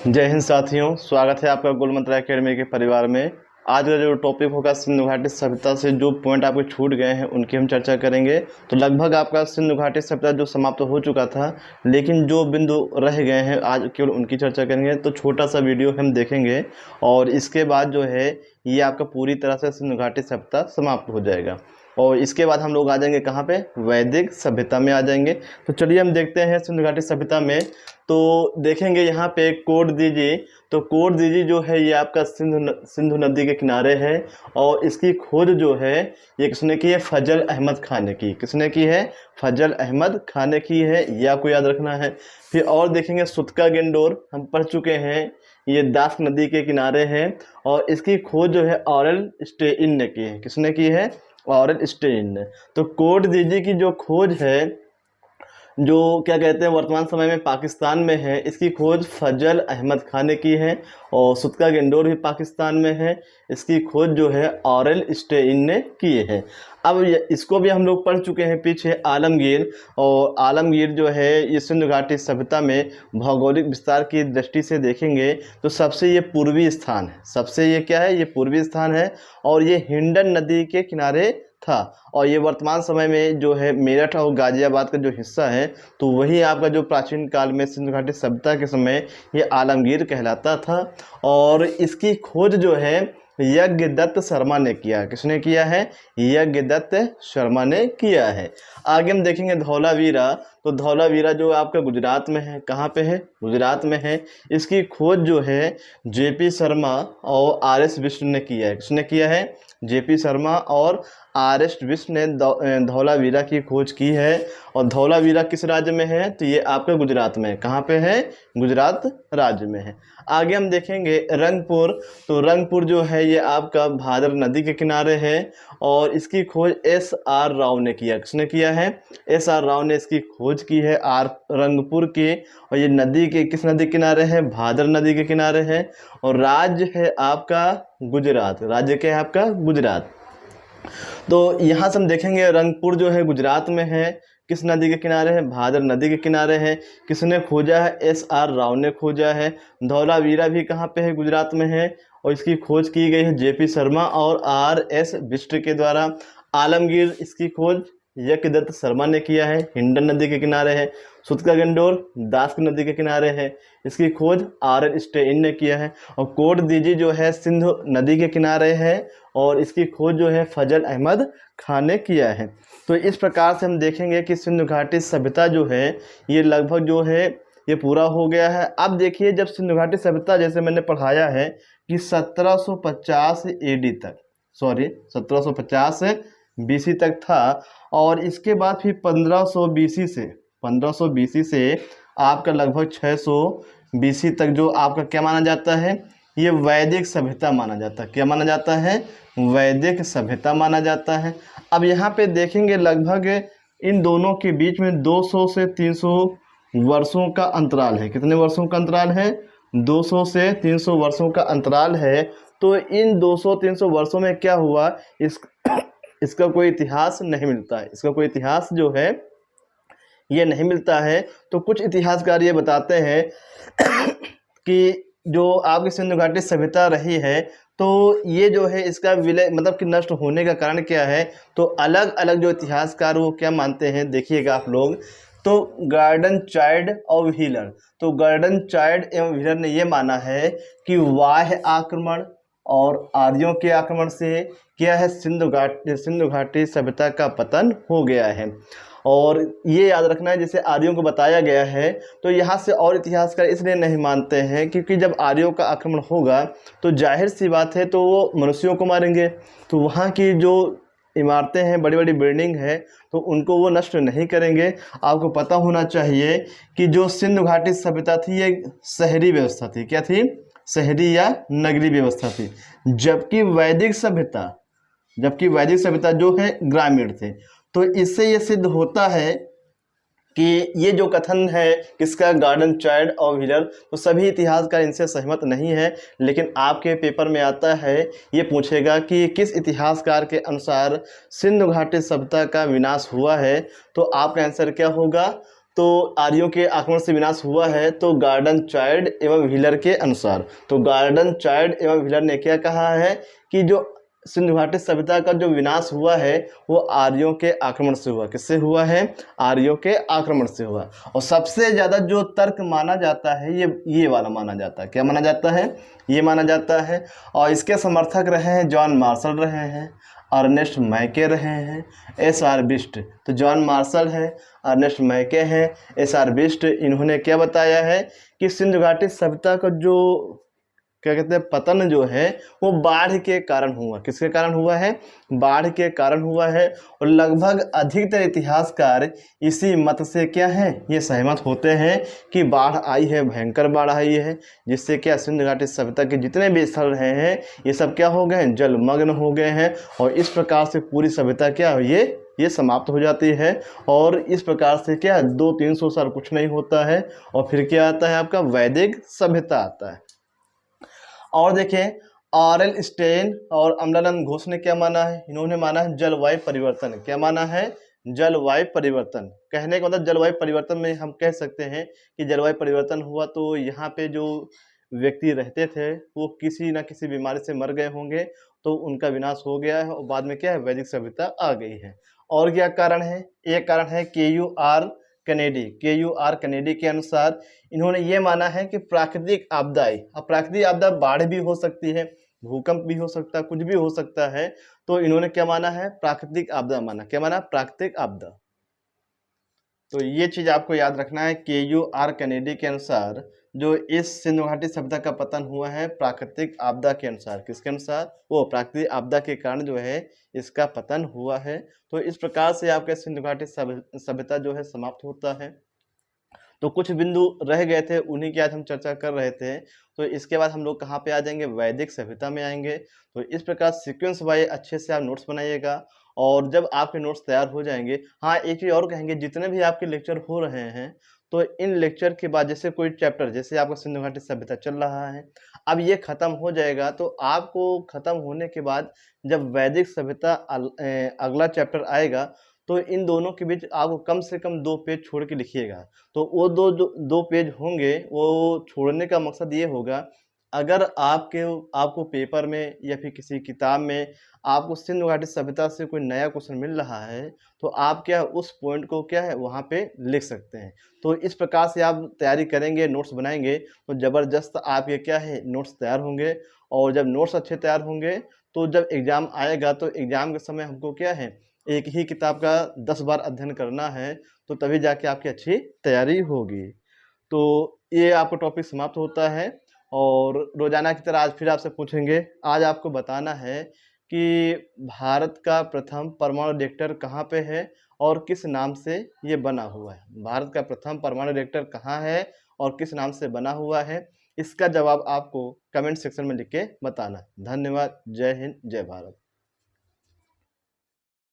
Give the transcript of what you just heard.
जय हिंद साथियों, स्वागत है आपका गोल मंत्रा एकेडमी के परिवार में। आज का जो टॉपिक होगा सिंधु घाटी सभ्यता से जो पॉइंट आपको छूट गए हैं उनकी हम चर्चा करेंगे। तो लगभग आपका सिंधु घाटी सभ्यता जो समाप्त हो चुका था, लेकिन जो बिंदु रह गए हैं आज केवल उनकी चर्चा करेंगे। तो छोटा सा वीडियो हम देखेंगे और इसके बाद जो है ये आपका पूरी तरह से सिंधु घाटी सभ्यता समाप्त हो जाएगा। और इसके बाद हम लोग आ जाएंगे कहाँ पे, वैदिक सभ्यता में आ जाएंगे। तो चलिए हम देखते हैं सिंधु घाटी सभ्यता में। तो देखेंगे यहाँ पे कोड दीजिए। तो कोड दीजिए जो है ये आपका सिंधु नदी के किनारे है और इसकी खोज जो है ये किसने की है, फजल अहमद खान ने की। किसने की है, फजल अहमद खान ने की है, यह आपको याद रखना है। फिर और देखेंगे सुतका गेंडोर, हम पढ़ चुके हैं, ये दास नदी के किनारे है और इसकी खोज जो है ऑरेल स्टेइन ने की है। किसने की है, ऑरेल स्टेइन ने। तो कोड दीजिए की जो खोज है, जो क्या कहते हैं वर्तमान समय में पाकिस्तान में है, इसकी खोज फजल अहमद खान ने की है। और सुतका गेंडोर भी पाकिस्तान में है, इसकी खोज जो है ऑरेल स्टेइन ने की है। अब इसको भी हम लोग पढ़ चुके हैं पीछे, आलमगीर। और आलमगीर जो है ये सिंधु घाटी सभ्यता में भौगोलिक विस्तार की दृष्टि से देखेंगे तो सबसे ये पूर्वी स्थान है। सबसे ये क्या है, ये पूर्वी स्थान है और ये हिंडन नदी के किनारे था। और ये वर्तमान समय में जो है मेरठ और गाजियाबाद का जो हिस्सा है, तो वही आपका जो प्राचीन काल में सिंधु घाटी सभ्यता के समय ये आलमगीर कहलाता था। और इसकी खोज जो है यज्ञदत्त शर्मा ने किया। किसने किया है, यज्ञदत्त शर्मा ने किया है। आगे हम देखेंगे धौलावीरा। तो धौलावीरा जो आपका गुजरात में है, कहाँ पे है, गुजरात में है। इसकी खोज जो है जेपी शर्मा और आर.एस. बिष्ट ने किया है। किसने किया है, जेपी शर्मा और आर.एस. बिष्ट ने धौलावीरा की खोज की है। और धौलावीरा किस राज्य में है, तो ये आपका गुजरात में है। कहाँ पे है, गुजरात राज्य में है। आगे हम देखेंगे रंगपुर। तो रंगपुर जो है ये आपका भादर नदी के किनारे है और इसकी खोज एस.आर. राव ने किया। किसने किया है, एस.आर. राव ने इसकी खोज की है रंगपुर की। और ये नदी के किस नदी के किनारे है, भादर नदी के किनारे है। और राज्य है आपका गुजरात। राज्य क्या है आपका, गुजरात। तो यहाँ से हम देखेंगे रंगपुर जो है गुजरात में है, किस नदी के किनारे है, भादर नदी के किनारे है। किसने खोजा है, एस.आर. राव ने खोजा है। धौलावीरा भी कहाँ पे है, गुजरात में है और इसकी खोज की गई है जेपी शर्मा और आर.एस. बिष्ट के द्वारा। आलमगीर, इसकी खोज यज्ञदत्त शर्मा ने किया है, हिंडन नदी के किनारे है। सुतका गेंडोर दास नदी के किनारे है, इसकी खोज आर.एल. स्टेइन ने किया है। और कोड दीजिए जो है सिंधु नदी के किनारे है और इसकी खोज जो है फजल अहमद खान ने किया है। तो इस प्रकार से हम देखेंगे कि सिंधु घाटी सभ्यता जो है ये लगभग जो है ये पूरा हो गया है। अब देखिए जब सिंधु घाटी सभ्यता, जैसे मैंने पढ़ाया है कि 1750 AD तक, 1750 BC तक था। और इसके बाद फिर 1500 BC से आपका लगभग 600 BC तक जो आपका क्या माना जाता है, ये वैदिक सभ्यता माना जाता है। क्या माना जाता है, वैदिक सभ्यता माना जाता है। अब यहाँ पे देखेंगे लगभग इन दोनों के बीच में 200 से 300 वर्षों का अंतराल है। कितने वर्षों का अंतराल है, 200 से 300 वर्षों का अंतराल है। तो इन 200-300 वर्षों में क्या हुआ, इसका कोई इतिहास नहीं मिलता है। इसका कोई इतिहास जो है ये नहीं मिलता है। तो कुछ इतिहासकार ये बताते हैं कि जो आपकी सिंधु घाटी सभ्यता रही है, तो ये जो है इसका विलय मतलब कि नष्ट होने का कारण क्या है। तो अलग अलग जो इतिहासकार वो क्या मानते हैं, देखिएगा आप लोग। तो गार्डन चाइल्ड और व्हीलर, तो गार्डन चाइल्ड एवं व्हीलर ने ये माना है कि बाह्य आक्रमण और आर्यों के आक्रमण से क्या है, सिंधु घाटी सभ्यता का पतन हो गया है। और ये याद रखना है, जैसे आर्यों को बताया गया है। तो यहाँ से और इतिहासकार इसलिए नहीं मानते हैं क्योंकि जब आर्यों का आक्रमण होगा तो जाहिर सी बात है तो वो मनुष्यों को मारेंगे। तो वहाँ की जो इमारतें हैं, बड़ी बड़ी बिल्डिंग है, तो उनको वो नष्ट नहीं करेंगे। आपको पता होना चाहिए कि जो सिंधु घाटी सभ्यता थी ये शहरी व्यवस्था थी। क्या थी, शहरी या नगरी व्यवस्था थी। जबकि वैदिक सभ्यता जो है ग्रामीण थे। तो इससे ये सिद्ध होता है कि ये जो कथन है किसका, गार्डन चाइल्ड और व्हीलर, तो सभी इतिहासकार इनसे सहमत नहीं है। लेकिन आपके पेपर में आता है, ये पूछेगा कि किस इतिहासकार के अनुसार सिंधु घाटी सभ्यता का विनाश हुआ है, तो आपका आंसर क्या होगा, तो आर्यों के आक्रमण से विनाश हुआ है, तो गार्डन चाइल्ड एवं व्हीलर के अनुसार, तो गार्डन चाइल्ड एवं व्हीलर ने क्या कहा है कि जो सिंधु घाटी सभ्यता का जो विनाश हुआ है वो आर्यों के आक्रमण से हुआ। किससे हुआ है? आर्यों के आक्रमण से हुआ। और सबसे ज़्यादा जो तर्क माना जाता है ये वाला माना जाता है। क्या माना जाता है? ये माना जाता है। और इसके समर्थक रहे हैं जॉन मार्शल रहे हैं, अर्नेस्ट मैके रहे हैं, एस.आर. बिस्ट। तो जॉन मार्शल है, अर्नेस्ट मैके हैं, एस.आर. बिस्ट। इन्होंने क्या बताया है कि सिंधु घाटी सभ्यता का जो क्या कहते हैं पतन जो है वो बाढ़ के कारण हुआ। किसके कारण हुआ है? बाढ़ के कारण हुआ है। और लगभग अधिकतर इतिहासकार इसी मत से क्या है, ये सहमत होते हैं कि बाढ़ आई है, भयंकर बाढ़ आई है, जिससे क्या सिंधु घाटी सभ्यता के जितने भी स्थल रहे हैं ये सब क्या हो गए हैं, जलमग्न हो गए हैं। और इस प्रकार से पूरी सभ्यता क्या ये समाप्त हो जाती है। और इस प्रकार से क्या 200-300 साल कुछ नहीं होता है और फिर क्या आता है आपका वैदिक सभ्यता आता है। और देखें आर.एल. स्टेन और अमलानंद घोष ने क्या माना है? इन्होंने माना है जलवायु परिवर्तन। क्या माना है? जलवायु परिवर्तन। कहने का मतलब जलवायु परिवर्तन में हम कह सकते हैं कि जलवायु परिवर्तन हुआ तो यहाँ पे जो व्यक्ति रहते थे वो किसी न किसी बीमारी से मर गए होंगे, तो उनका विनाश हो गया है और बाद में क्या है वैदिक सभ्यता आ गई है। और क्या कारण है? एक कारण है के यू आर कनेडी के अनुसार इन्होंने ये माना है कि प्राकृतिक आपदाएं, अब प्राकृतिक आपदा बाढ़ भी हो सकती है, भूकंप भी हो सकता है, कुछ भी हो सकता है, तो इन्होंने क्या माना है? प्राकृतिक आपदा माना। क्या माना? प्राकृतिक आपदा। तो ये चीज़ आपको याद रखना है, के.यू.आर. कनेडी के अनुसार जो इस सिंधु घाटी सभ्यता का पतन हुआ है प्राकृतिक आपदा के अनुसार। किसके अनुसार? वो प्राकृतिक आपदा के कारण जो है इसका पतन हुआ है। तो इस प्रकार से आपके सिंधु घाटी सभ्यता जो है समाप्त होता है। तो कुछ बिंदु रह गए थे, उन्हीं की आज हम चर्चा कर रहे थे। तो इसके बाद हम लोग कहाँ पे आ जाएंगे? वैदिक सभ्यता में आएंगे। तो इस प्रकार सीक्वेंस वाइज अच्छे से आप नोट्स बनाइएगा। और जब आपके नोट्स तैयार हो जाएंगे, हाँ एक चीज़ और कहेंगे, जितने भी आपके लेक्चर हो रहे हैं तो इन लेक्चर के बाद जैसे कोई चैप्टर, जैसे आपका सिंधु घाटी सभ्यता चल रहा है, अब ये खत्म हो जाएगा, तो आपको खत्म होने के बाद जब वैदिक सभ्यता अगला चैप्टर आएगा तो इन दोनों के बीच आपको कम से कम 2 पेज छोड़ के लिखिएगा। तो वो दो पेज होंगे, वो छोड़ने का मकसद ये होगा, अगर आपको पेपर में या फिर किसी किताब में आपको सिंधु घाटी सभ्यता से कोई नया क्वेश्चन मिल रहा है, तो आप क्या उस पॉइंट को क्या है वहाँ पे लिख सकते हैं। तो इस प्रकार से आप तैयारी करेंगे, नोट्स बनाएंगे, तो ज़बरदस्त आपके क्या है नोट्स तैयार होंगे। और जब नोट्स अच्छे तैयार होंगे तो जब एग्ज़ाम आएगा तो एग्ज़ाम के समय हमको क्या है एक ही किताब का 10 बार अध्ययन करना है, तो तभी जाके आपकी अच्छी तैयारी होगी। तो ये आपका टॉपिक समाप्त होता है। और रोज़ाना की तरह आज फिर आपसे पूछेंगे, आज आपको बताना है कि भारत का प्रथम परमाणु रिएक्टर कहाँ पे है और किस नाम से ये बना हुआ है। भारत का प्रथम परमाणु रिएक्टर कहाँ है और किस नाम से बना हुआ है, इसका जवाब आपको कमेंट सेक्शन में लिख के बताना है। धन्यवाद। जय हिंद, जय भारत।